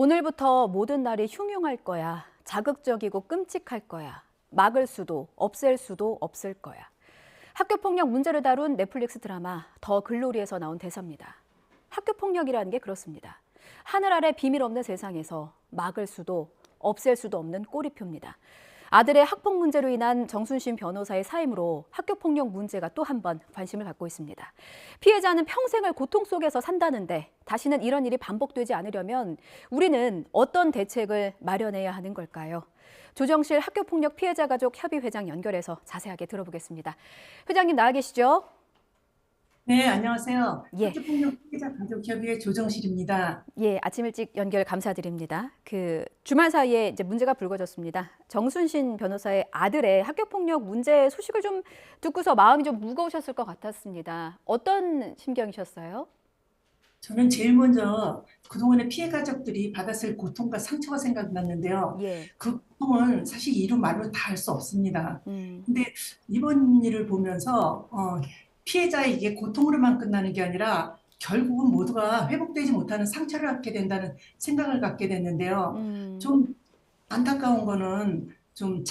오늘부터 모든 날이 흉흉할 거야. 자극적이고 끔찍할 거야. 막을 수도 없앨 수도 없을 거야. 학교폭력 문제를 다룬 넷플릭스 드라마 더 글로리에서 나온 대사입니다. 학교폭력이라는 게 그렇습니다. 하늘 아래 비밀 없는 세상에서 막을 수도 없앨 수도 없는 꼬리표입니다. 아들의 학폭 문제로 인한 정순신 변호사의 사임으로 학교폭력 문제가 또 한 번 관심을 받고 있습니다. 피해자는 평생을 고통 속에서 산다는데 다시는 이런 일이 반복되지 않으려면 우리는 어떤 대책을 마련해야 하는 걸까요? 조정실 학교폭력 피해자 가족 협의회장 연결해서 자세하게 들어보겠습니다. 회장님 나와 계시죠? 네, 안녕하세요. 예. 학교폭력 피해자 가족협의회 조정실입니다. 예, 아침 일찍 연결 감사드립니다. 주말 사이에 이제 문제가 불거졌습니다. 정순신 변호사의 아들의 학교폭력 문제 소식을 좀 듣고서 마음이 좀 무거우셨을 것 같았습니다. 어떤 심경이셨어요? 저는 제일 먼저 그동안의 피해 가족들이 받았을 고통과 상처가 생각났는데요. 예. 그 고통은 사실 이루 말로 다 할 수 없습니다. 음, 근데 이번 일을 보면서 피해자의 이게 고통으로만 끝나는 게 아니라 결국은 모두가 회복되지 못하는 상처를 갖게 된다는 생각을 갖게 됐는데요. 음, 좀 안타까운 거는 좀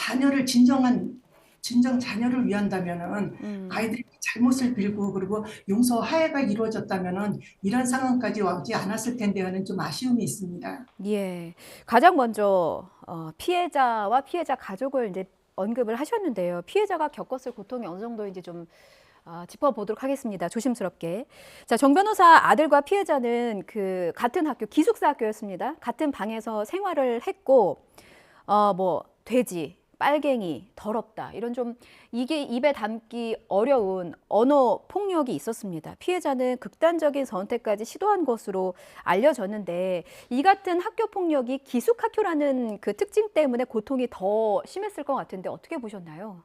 진정 자녀를 위한다면은 음. 아이들이 잘못을 빌고 그리고 용서 화해가 이루어졌다면은 이런 상황까지 오지 않았을 텐데 하는 좀 아쉬움이 있습니다. 예. 가장 먼저 피해자와 피해자 가족을 이제 언급을 하셨는데요. 피해자가 겪었을 고통이 어느 정도인지 좀 짚어보도록 하겠습니다. 조심스럽게. 자, 정 변호사 아들과 피해자는 같은 학교, 기숙사 학교였습니다. 같은 방에서 생활을 했고, 돼지, 빨갱이, 더럽다. 이런 좀 이게 입에 담기 어려운 언어 폭력이 있었습니다. 피해자는 극단적인 선택까지 시도한 것으로 알려졌는데 이 같은 학교 폭력이 기숙학교라는 그 특징 때문에 고통이 더 심했을 것 같은데 어떻게 보셨나요?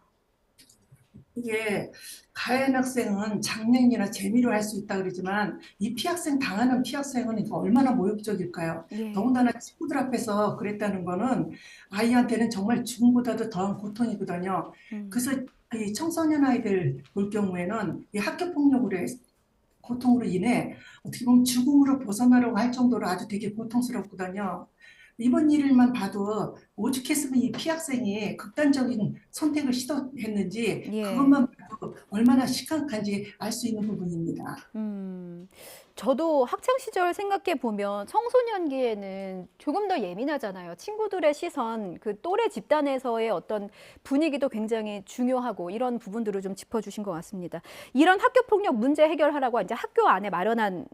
이게 가해한 학생은 장난이나 재미로 할 수 있다 그러지만 이 피학생 당하는 피학생은 이거 얼마나 모욕적일까요? 예. 더군다나 친구들 앞에서 그랬다는 거는 아이한테는 정말 죽음보다도 더한 고통이거든요. 음. 그래서 이 청소년 아이들 볼 경우에는 이 학교 폭력으로 고통으로 인해 어떻게 보면 죽음으로 벗어나려고 할 정도로 아주 되게 고통스럽거든요. 이번 일만 봐도 오죽했으면 이 피학생이 극단적인 선택을 시도했는지 예. 그것만 봐도 얼마나 심각한지 알 수 있는 부분입니다. 음, 저도 학창 시절 생각해 보면 청소년기에는 조금 더 예민하잖아요. 친구들의 시선, 그 또래 집단에서의 어떤 분위기도 굉장히 중요하고 이런 부분들을 좀 짚어주신 것 같습니다. 이런 학교 폭력 문제 해결하라고 이제 학교 안에 마련한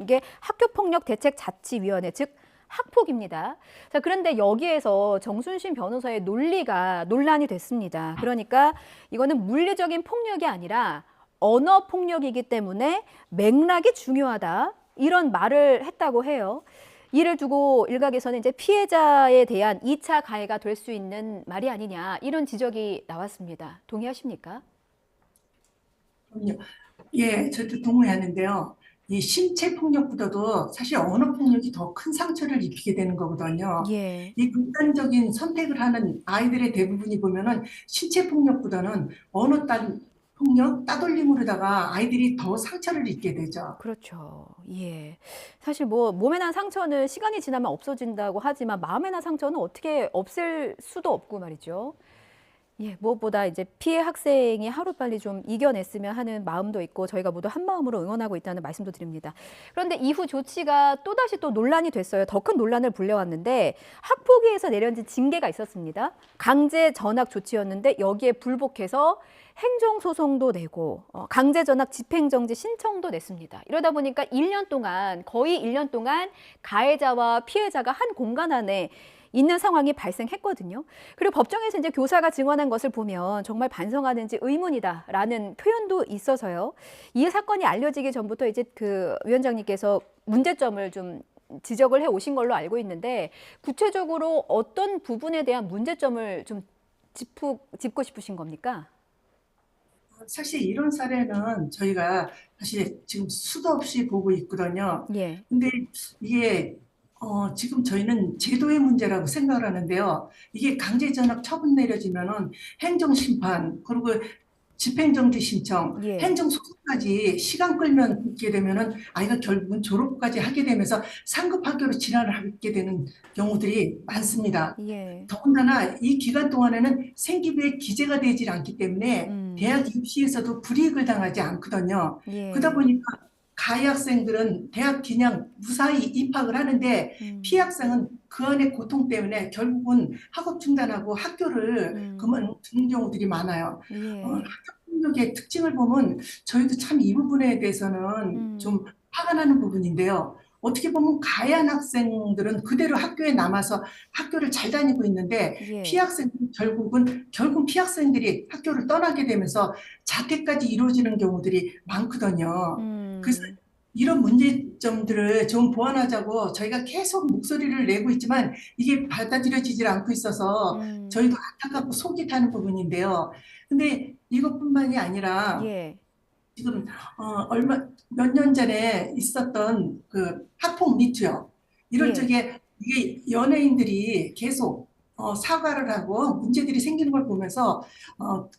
게 학교 폭력 대책 자치위원회, 즉 학폭입니다. 자, 그런데 여기에서 정순신 변호사의 논란이 됐습니다. 그러니까 이거는 물리적인 폭력이 아니라 언어 폭력이기 때문에 맥락이 중요하다. 이런 말을 했다고 해요. 이를 두고 일각에서는 이제 피해자에 대한 2차 가해가 될 수 있는 말이 아니냐 이런 지적이 나왔습니다. 동의하십니까? 그럼요. 예, 저도 동의하는데요. 이 신체 폭력보다도 사실 언어 폭력이 더 큰 상처를 입히게 되는 거거든요. 예, 이 극단적인 선택을 하는 아이들의 대부분이 보면은 신체 폭력보다는 폭력, 따돌림으로다가 아이들이 더 상처를 입게 되죠. 그렇죠. 예. 사실 뭐 몸에 난 상처는 시간이 지나면 없어진다고 하지만 마음에 난 상처는 어떻게 없앨 수도 없고 말이죠. 예, 무엇보다 이제 피해 학생이 하루빨리 좀 이겨냈으면 하는 마음도 있고 저희가 모두 한 마음으로 응원하고 있다는 말씀도 드립니다. 그런데 이후 조치가 또다시 또 논란이 됐어요. 더 큰 논란을 불려왔는데 학폭위에서 내려진 징계가 있었습니다. 강제 전학 조치였는데 여기에 불복해서 행정소송도 내고 강제 전학 집행정지 신청도 냈습니다. 이러다 보니까 1년 동안 거의 1년 동안 가해자와 피해자가 한 공간 안에 있는 상황이 발생했거든요. 그리고 법정에서 이제 교사가 증언한 것을 보면 정말 반성하는지 의문이다라는 표현도 있어서요. 이 사건이 알려지기 전부터 이제 위원장님께서 문제점을 좀 지적을 해 오신 걸로 알고 있는데 구체적으로 어떤 부분에 대한 문제점을 좀 짚고 싶으신 겁니까? 사실 이런 사례는 저희가 사실 지금 수도 없이 보고 있거든요. 예. 근데 이게 지금 저희는 제도의 문제라고 생각을 하는데요. 이게 강제 전학 처분 내려지면은 행정심판 그리고 집행정지 신청, 예, 행정소송까지 시간 끌면 있게 되면은 아이가 결국은 졸업까지 하게 되면서 상급 학교로 진학을 하게 되는 경우들이 많습니다. 예, 더군다나 이 기간 동안에는 생기부에 기재가 되질 않기 때문에 음, 대학 입시에서도 불이익을 당하지 않거든요. 그러다 예, 보니까 가해 학생들은 대학 그냥 무사히 입학을 하는데 피해 음, 학생은 그 안의 고통 때문에 결국은 학업 중단하고 학교를 음, 그만두는 경우들이 많아요. 학교 예, 폭력의 특징을 보면 저희도 참 이 부분에 대해서는 음, 좀 화가 나는 부분인데요. 어떻게 보면 가해한 학생들은 그대로 학교에 남아서 학교를 잘 다니고 있는데 예, 피학생들은 결국 피학생들이 학교를 떠나게 되면서 자퇴까지 이루어지는 경우들이 많거든요. 그래서 음, 이런 문제점들을 좀 보완하자고 저희가 계속 목소리를 내고 있지만 이게 받아들여지질 않고 있어서 음, 저희도 안타깝고 속이 타는 부분인데요. 근데 이것뿐만이 아니라 예, 지금 얼마 몇 년 전에 있었던 그 학폭 미투요. 이럴 예, 적에 이게 연예인들이 계속 사과를 하고 문제들이 생기는 걸 보면서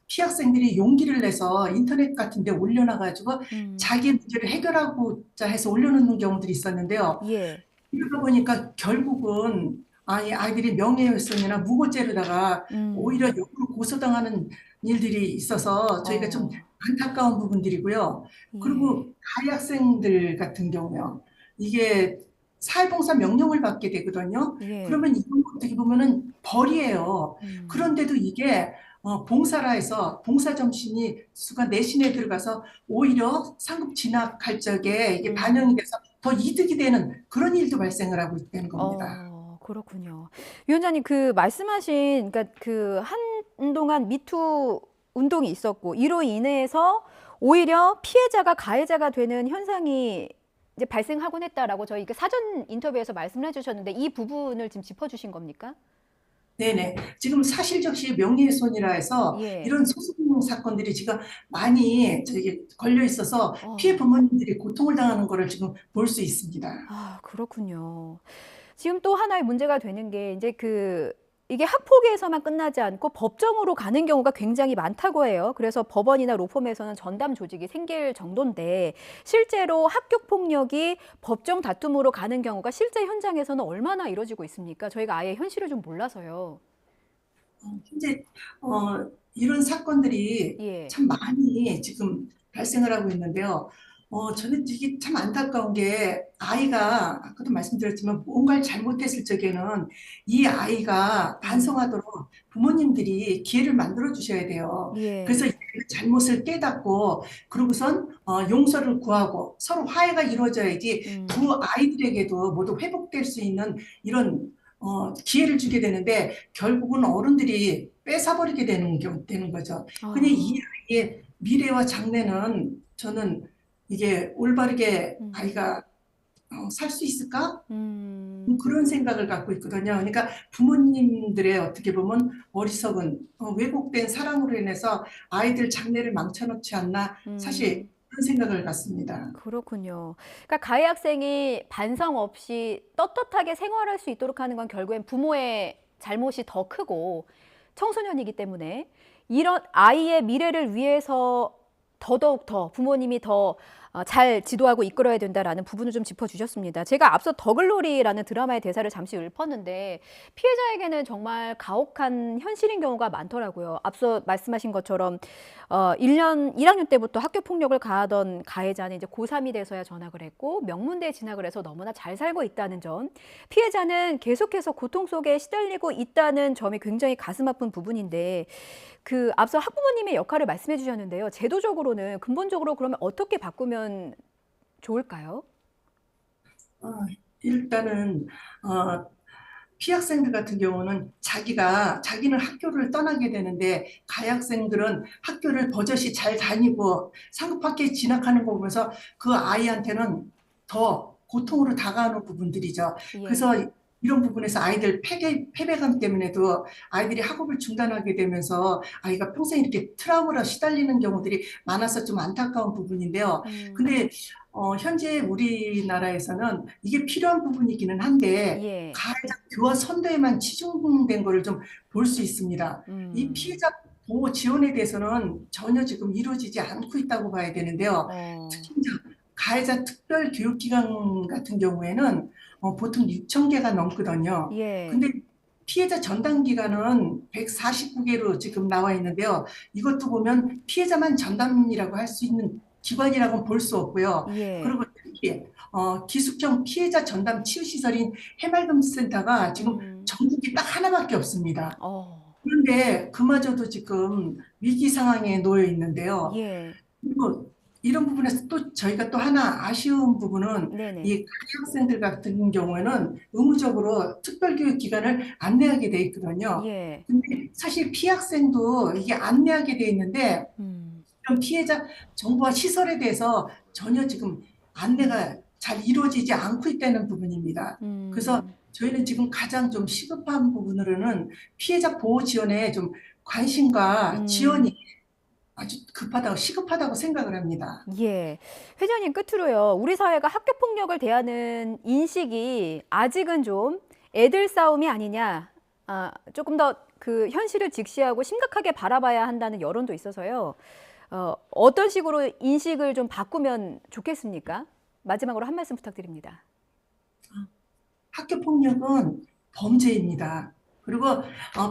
피학생들이 용기를 내서 인터넷 같은 데 올려놔가지고 음, 자기 문제를 해결하고자 해서 올려놓는 경우들이 있었는데요. 예, 그러다 보니까 결국은 아이들이 명예훼손이나 무고죄로다가 오히려 음, 역으로 고소당하는 일들이 있어서 저희가 좀 어, 안타까운 부분들이고요. 예, 그리고 가해 학생들 같은 경우요. 이게 사회봉사 명령을 받게 되거든요. 예, 그러면 이건 어떻게 보면은 벌이에요. 음, 그런데도 이게 봉사라 해서 봉사 정신이 수가 내신에 들어가서 오히려 상급 진학할 적에 이게 반영이 음. 돼서 더 이득이 되는 그런 일도 발생을 하고 있다는 겁니다. 그렇군요. 위원장님, 그 말씀하신, 그러니까 그 한동안 미투 운동이 있었고, 이로 인해서 오히려 피해자가 가해자가 되는 현상이 이제 발생하곤 했다라고 저희 그 사전 인터뷰에서 말씀을 해주셨는데, 이 부분을 지금 짚어주신 겁니까? 네네. 지금 사실적시 명예훼손이라 해서 예. 이런 소송 사건들이 지금 많이 저기 걸려 있어서 피해 어, 부모님들이 고통을 당하는 거를 지금 볼 수 있습니다. 그렇군요. 지금 또 하나의 문제가 되는 게 이제 이게 학폭에서만 끝나지 않고 법정으로 가는 경우가 굉장히 많다고 해요. 그래서 법원이나 로펌에서는 전담 조직이 생길 정도인데 실제로 학교 폭력이 법정 다툼으로 가는 경우가 실제 현장에서는 얼마나 이루어지고 있습니까? 저희가 아예 현실을 좀 몰라서요. 현재 이런 사건들이 예. 참 많이 지금 발생을 하고 있는데요. 저는 이게 참 안타까운 게 아이가 아까도 말씀드렸지만 뭔가를 잘못했을 적에는 이 아이가 음. 반성하도록 부모님들이 기회를 만들어 주셔야 돼요. 그래서 이 예. 잘못을 깨닫고 그러고선 용서를 구하고 서로 화해가 이루어져야지 음. 두 아이들에게도 모두 회복될 수 있는 이런 기회를 주게 되는데 결국은 어른들이 뺏어버리게 되는 거죠. 근데 이 아. 아이의 미래와 장래는 저는 이게 올바르게 음. 아이가 살 수 있을까? 음. 그런 생각을 갖고 있거든요. 그러니까 부모님들의 어떻게 보면 어리석은 왜곡된 사랑으로 인해서 아이들 장래를 망쳐놓지 않나 사실 음. 그런 생각을 갖습니다. 그렇군요. 그러니까 가해 학생이 반성 없이 떳떳하게 생활할 수 있도록 하는 건 결국엔 부모의 잘못이 더 크고 청소년이기 때문에 이런 아이의 미래를 위해서 더더욱 더 부모님이 더 잘 지도하고 이끌어야 된다라는 부분을 좀 짚어주셨습니다. 제가 앞서 더글로리라는 드라마의 대사를 잠시 읊었는데 피해자에게는 정말 가혹한 현실인 경우가 많더라고요. 앞서 말씀하신 것처럼 1학년 때부터 학교 폭력을 가하던 가해자는 이제 고3이 돼서야 전학을 했고 명문대에 진학을 해서 너무나 잘 살고 있다는 점, 피해자는 계속해서 고통 속에 시달리고 있다는 점이 굉장히 가슴 아픈 부분인데 앞서 학부모님의 역할을 말씀해 주셨는데요. 제도적으로는 근본적으로 그러면 어떻게 바꾸면 좋을까요? 어, 일단은 어, 피학생들 같은 경우는 자기는 학교를 떠나게 되는데 가해학생들은 학교를 버젓이 잘 다니고 상급학교에 진학하는 거 보면서 그 아이한테는 더 고통으로 다가오는 부분들이죠. 예. 그래서 이런 부분에서 아이들 패배감 때문에도 아이들이 학업을 중단하게 되면서 아이가 평생 이렇게 트라우마로 시달리는 경우들이 많아서 좀 안타까운 부분인데요. 음. 근데 현재 우리나라에서는 이게 필요한 부분이기는 한데 예. 가해자 교화 선도에만 치중된 거를 좀 볼 수 있습니다. 이 음. 피해자 보호 지원에 대해서는 전혀 지금 이루어지지 않고 있다고 봐야 되는데요. 어, 특히 이제 가해자 특별교육기관 같은 경우에는 보통 6천 개가 넘거든요. 예, 근데 피해자 전담 기관은 149개로 지금 나와 있는데요. 이것도 보면 피해자만 전담이라고 할 수 있는 기관이라고는 볼 수 없고요. 예, 그리고 특히 기숙형 피해자 전담 치유시설인 해맑음센터가 지금 음, 전국에 딱 하나밖에 없습니다. 어, 그런데 그마저도 지금 위기 상황에 놓여 있는데요. 예, 그리고 이런 부분에서 또 저희가 또 하나 아쉬운 부분은 네네, 이 가해 학생들 같은 경우에는 의무적으로 특별교육 기관을 안내하게 돼 있거든요. 예, 근데 사실 피해 학생도 이게 안내하게 돼 있는데 음, 이런 피해자 정보와 시설에 대해서 전혀 지금 안내가 잘 이루어지지 않고 있다는 부분입니다. 그래서 음, 저희는 지금 가장 좀 시급한 부분으로는 피해자 보호 지원에 좀 관심과 지원이 음. 아주 급하다고 시급하다고 생각을 합니다. 예. 회장님 끝으로요. 우리 사회가 학교 폭력을 대하는 인식이 아직은 좀 애들 싸움이 아니냐. 조금 더 그 현실을 직시하고 심각하게 바라봐야 한다는 여론도 있어서요. 어떤 식으로 인식을 좀 바꾸면 좋겠습니까? 마지막으로 한 말씀 부탁드립니다. 학교 폭력은 범죄입니다. 그리고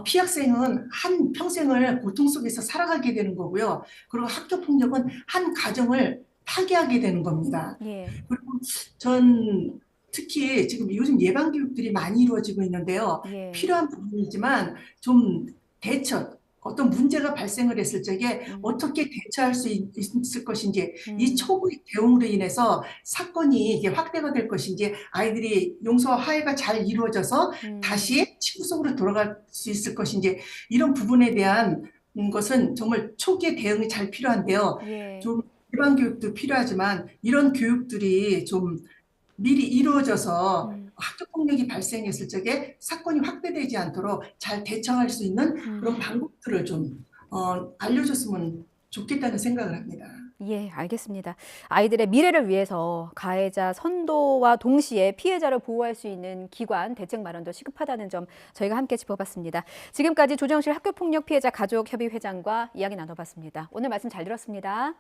피해 학생은 한 평생을 고통 속에서 살아가게 되는 거고요. 그리고 학교 폭력은 한 가정을 파괴하게 되는 겁니다. 예. 그리고 전 특히 지금 요즘 예방 교육들이 많이 이루어지고 있는데요. 예. 필요한 부분이지만 좀 대처, 어떤 문제가 발생을 했을 적에 음. 어떻게 대처할 수 있을 것인지, 이 음. 초기 대응으로 인해서 사건이 이게 확대가 될 것인지, 아이들이 용서와 화해가 잘 이루어져서 음. 다시 친구 속으로 돌아갈 수 있을 것인지, 이런 부분에 대한 것은 정말 초기의 대응이 잘 필요한데요. 예. 좀 일반 교육도 필요하지만 이런 교육들이 좀 미리 이루어져서 음. 학교 폭력이 발생했을 적에 사건이 확대되지 않도록 잘 대처할 수 있는 그런 음. 방법들을 좀 알려줬으면 좋겠다는 생각을 합니다. 예, 알겠습니다. 아이들의 미래를 위해서 가해자 선도와 동시에 피해자를 보호할 수 있는 기관 대책 마련도 시급하다는 점 저희가 함께 짚어봤습니다. 지금까지 조정실 학교폭력 피해자 가족협의회장과 이야기 나눠봤습니다. 오늘 말씀 잘 들었습니다.